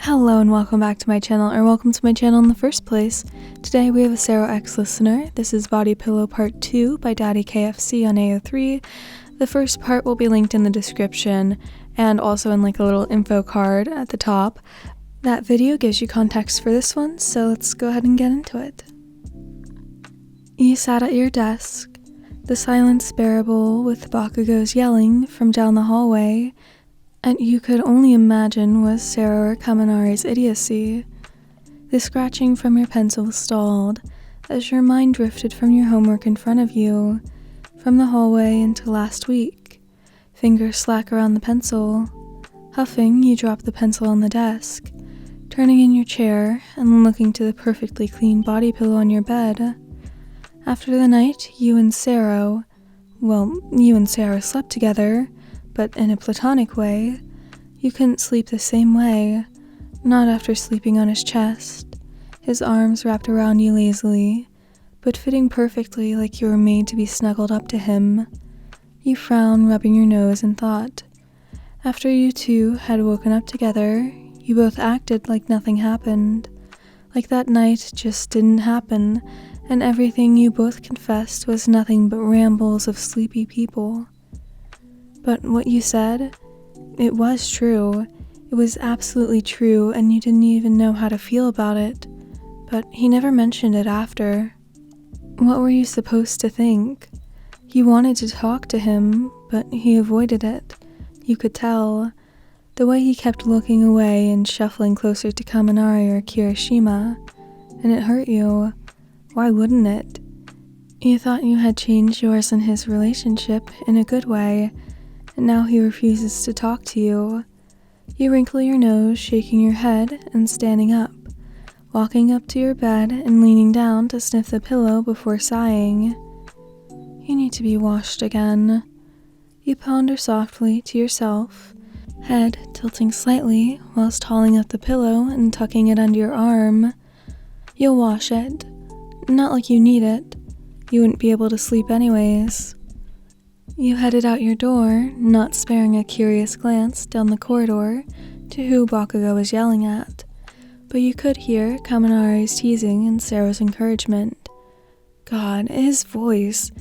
Hello and welcome back to my channel, or welcome to my channel in the first place. Today we have a Sero X listener. This is Body Pillow Part 2 by Daddy KFC on AO3. The first part will be linked in the description and also in like a little info card at the top. That video gives you context for this one, so let's go ahead and get into it. You sat at your desk, the silence bearable with Bakugo's yelling from down the hallway, and you could only imagine was Sero or Kaminari's idiocy. The scratching from your pencil stalled as your mind drifted from your homework in front of you, from the hallway into last week. Fingers slack around the pencil. Huffing, you drop the pencil on the desk, turning in your chair and looking to the perfectly clean body pillow on your bed. After the night, you and Sero slept together, but in a platonic way. You couldn't sleep the same way, not after sleeping on his chest, his arms wrapped around you lazily, but fitting perfectly like you were made to be snuggled up to him. You frowned, rubbing your nose, and thought. After you two had woken up together, you both acted like nothing happened, like that night just didn't happen, and everything you both confessed was nothing but rambles of sleepy people. But what you said, it was true. It was absolutely true, and you didn't even know how to feel about it. But he never mentioned it after. What were you supposed to think? You wanted to talk to him, but he avoided it. You could tell. The way he kept looking away and shuffling closer to Kaminari or Kirishima. And it hurt you. Why wouldn't it? You thought you had changed yours and his relationship in a good way, and now he refuses to talk to you. You wrinkle your nose, shaking your head and standing up, walking up to your bed and leaning down to sniff the pillow before sighing. You need to be washed again. You ponder softly to yourself, head tilting slightly whilst hauling up the pillow and tucking it under your arm. You'll wash it. Not like you need it. You wouldn't be able to sleep anyways. You headed out your door, not sparing a curious glance down the corridor to who Bakugo was yelling at, but you could hear Kaminari's teasing and Sero's encouragement. God, his voice,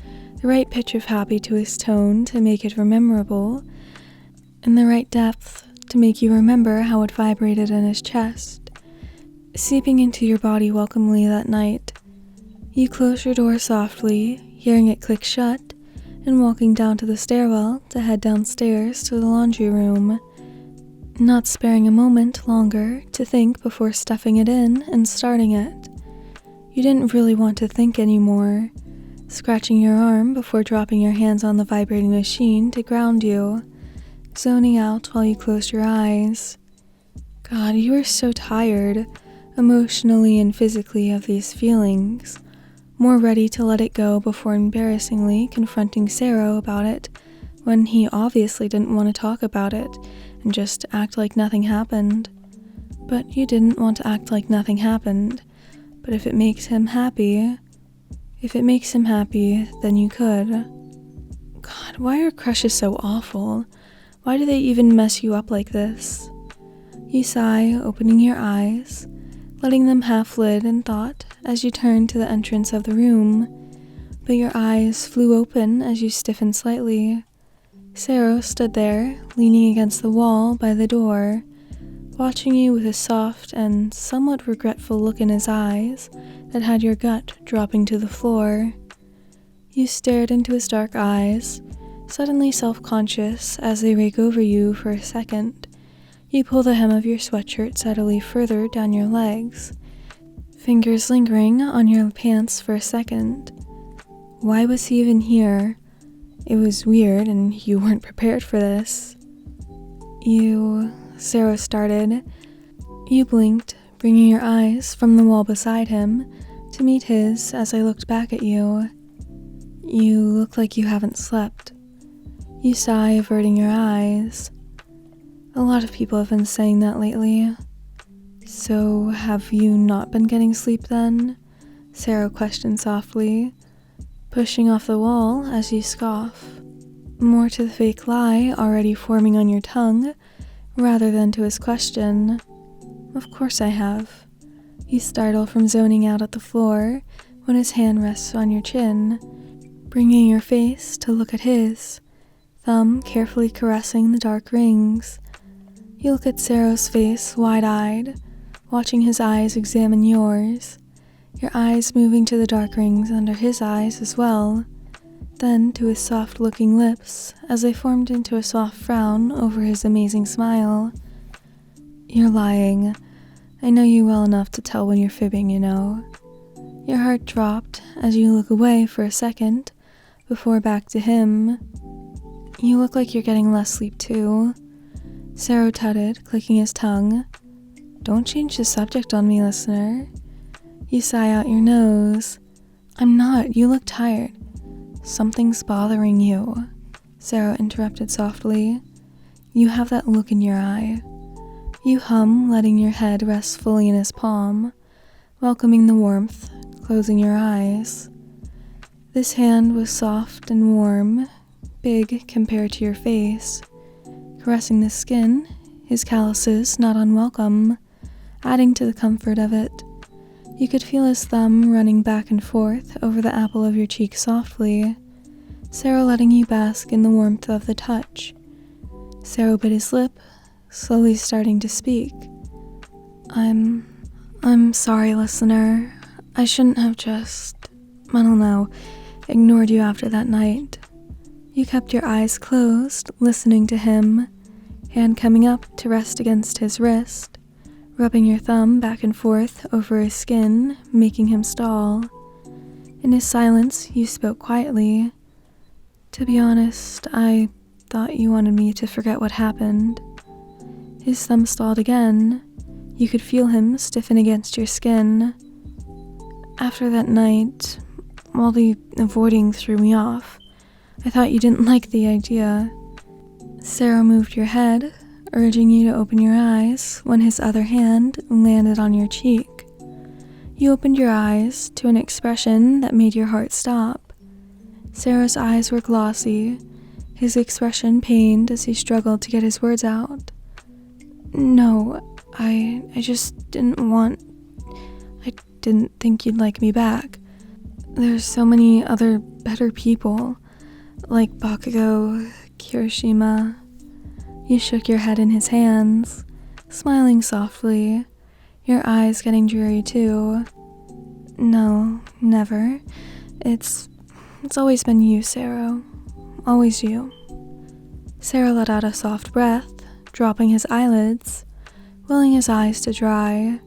the right pitch of happy to his tone to make it memorable, and the right depth to make you remember how it vibrated in his chest, seeping into your body welcomely that night. You close your door softly, hearing it click shut, and walking down to the stairwell to head downstairs to the laundry room, not sparing a moment longer to think before stuffing it in and starting it. You didn't really want to think anymore, scratching your arm before dropping your hands on the vibrating machine to ground you, zoning out while you closed your eyes. God, you were so tired, emotionally and physically, of these feelings. More ready to let it go before embarrassingly confronting Sero about it when he obviously didn't want to talk about it and just act like nothing happened. But you didn't want to act like nothing happened. But if it makes him happy, then you could. God, why are crushes so awful? Why do they even mess you up like this? You sigh, opening your eyes, letting them half lit in thought as you turned to the entrance of the room, but your eyes flew open as you stiffened slightly. Sero stood there, leaning against the wall by the door, watching you with a soft and somewhat regretful look in his eyes that had your gut dropping to the floor. You stared into his dark eyes, suddenly self-conscious as they rake over you for a second. You pull the hem of your sweatshirt subtly further down your legs, fingers lingering on your pants for a second. Why was he even here? It was weird and you weren't prepared for this. Sero started. You blinked, bringing your eyes from the wall beside him to meet his as I looked back at you. You look like you haven't slept. You sigh, averting your eyes. A lot of people have been saying that lately. So, have you not been getting sleep then? Sero questioned softly, pushing off the wall as you scoff. More to the fake lie already forming on your tongue, rather than to his question. Of course I have. You startle from zoning out at the floor when his hand rests on your chin, bringing your face to look at his, thumb carefully caressing the dark rings. You look at Sero's face wide-eyed, watching his eyes examine yours, your eyes moving to the dark rings under his eyes as well, then to his soft-looking lips as they formed into a soft frown over his amazing smile. You're lying. I know you well enough to tell when you're fibbing, you know. Your heart dropped as you look away for a second, before back to him. You look like you're getting less sleep too. Sero tutted, clicking his tongue. Don't change the subject on me, listener. You sigh out your nose. I'm not, you look tired. Something's bothering you, Sero interrupted softly. You have that look in your eye. You hum, letting your head rest fully in his palm, welcoming the warmth, closing your eyes. This hand was soft and warm, big compared to your face, caressing the skin, his calluses not unwelcome, adding to the comfort of it. You could feel his thumb running back and forth over the apple of your cheek softly, Sero letting you bask in the warmth of the touch. Sero bit his lip, slowly starting to speak. I'm sorry, listener. I shouldn't have I don't know, ignored you after that night. You kept your eyes closed, listening to him, hand coming up to rest against his wrist, rubbing your thumb back and forth over his skin, making him stall. In his silence, you spoke quietly. To be honest, I thought you wanted me to forget what happened. His thumb stalled again. You could feel him stiffen against your skin. After that night, all the avoiding threw me off. I thought you didn't like the idea. Sero moved your head, urging you to open your eyes when his other hand landed on your cheek. You opened your eyes to an expression that made your heart stop. Sero's eyes were glossy, his expression pained as he struggled to get his words out. No, I just I didn't think you'd like me back. There's so many other better people, like Bakugo, Kirishima. You shook your head in his hands, smiling softly, your eyes getting dreary too. No, never. It's always been you, Sero. Always you. Sero let out a soft breath, dropping his eyelids, willing his eyes to dry.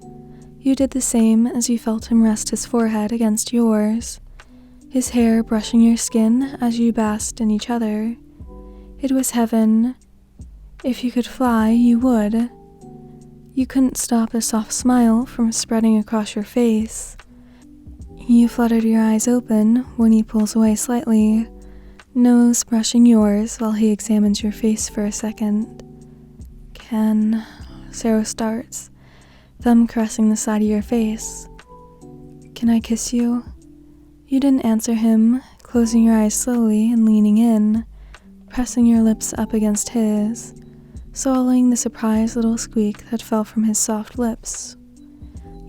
You did the same as you felt him rest his forehead against yours, his hair brushing your skin as you basked in each other. It was heaven. If you could fly, you would. You couldn't stop a soft smile from spreading across your face. You fluttered your eyes open when he pulls away slightly, nose brushing yours while he examines your face for a second. Sero starts, thumb caressing the side of your face. Can I kiss you? You didn't answer him, closing your eyes slowly and leaning in, pressing your lips up against his, swallowing the surprised little squeak that fell from his soft lips.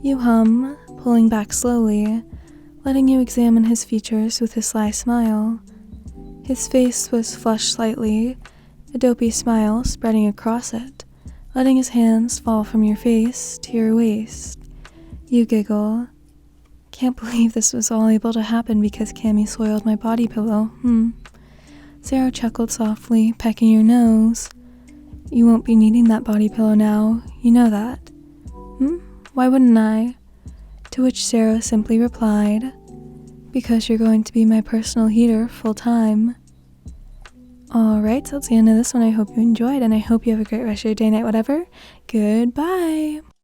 You hum, pulling back slowly, letting you examine his features with a sly smile. His face was flushed slightly, a dopey smile spreading across it, letting his hands fall from your face to your waist. You giggle. Can't believe this was all able to happen because Cammy soiled my body pillow, Sero chuckled softly, pecking your nose. You won't be needing that body pillow now, you know that. Why wouldn't I? To which Sero simply replied, because you're going to be my personal heater full time. Alright, so that's the end of this one. I hope you enjoyed, and I hope you have a great rest of your day, night, whatever. Goodbye!